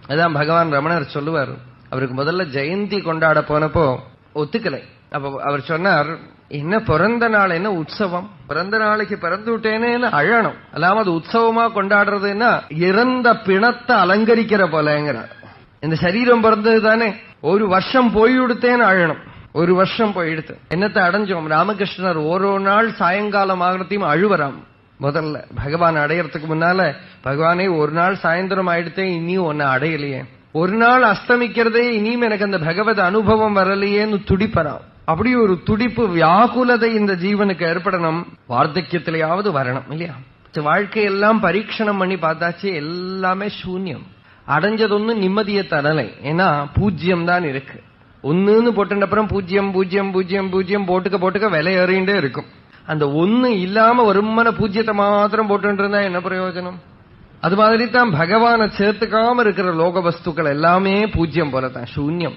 அதான் பகவான் ரமணர் சொல்லுவார். அவருக்கு முதல்ல ஜெயந்தி கொண்டாட போனப்போ ஒத்துக்கலை. அப்ப அவர் சொன்னார், என்ன பிறந்த நாள் என்ன உற்சவம், பிறந்த நாளைக்கு பிறந்து விட்டேன்னு அழணும், அல்லாம அது உற்சவமா கொண்டாடுறதுன்னா இறந்த பிணத்தை அலங்கரிக்கிற போலங்கிறார். இந்த சரீரம் பிறந்தது தானே, ஒரு வருஷம் போயிடுத்தேன்னு அழணும். ஒரு வருஷம் போயிடுத்து என்னத்தை அடைஞ்சோம். ராமகிருஷ்ணர் ஒரு நாள் சாயங்காலம் ஆகிறதையும் அழுவராம். முதல்ல பகவான் அடையறதுக்கு முன்னால, பகவானே ஒரு நாள் சாயந்தரம் ஆயிடுத்தே, இனியும் ஒன்னு அடையலையே, ஒரு நாள் அஸ்தமிக்கிறதே, இனியும் எனக்கு அந்த பகவத் அனுபவம் வரலையேன்னு துடிப்பறாம். அப்படி ஒரு துடிப்பு, வியாகுலதை இந்த ஜீவனுக்கு ஏற்படணும். வார்த்தக்கியத்திலேயாவது வரணும் இல்லையா? வாழ்க்கையெல்லாம் பரீட்சணம் பண்ணி பார்த்தாச்சு, எல்லாமே சூன்யம். அடைஞ்சது ஒண்ணு நிம்மதியை தரலை. ஏன்னா பூஜ்யம் தான் இருக்கு. ஒன்னுன்னு போட்ட அப்புறம் பூஜ்யம் பூஜ்யம் பூஜ்யம் பூஜ்யம் போட்டுக்க விலை ஏறிண்டே இருக்கும். அந்த ஒன்னு இல்லாம வருமான பூஜ்யத்தை மாத்திரம் போட்டு இருந்தா என்ன பிரயோஜனம்? அது மாதிரி தான் பகவானை சேர்த்துக்காம இருக்கிற லோக வஸ்துக்கள் எல்லாமே பூஜ்யம் போலதான், சூன்யம்.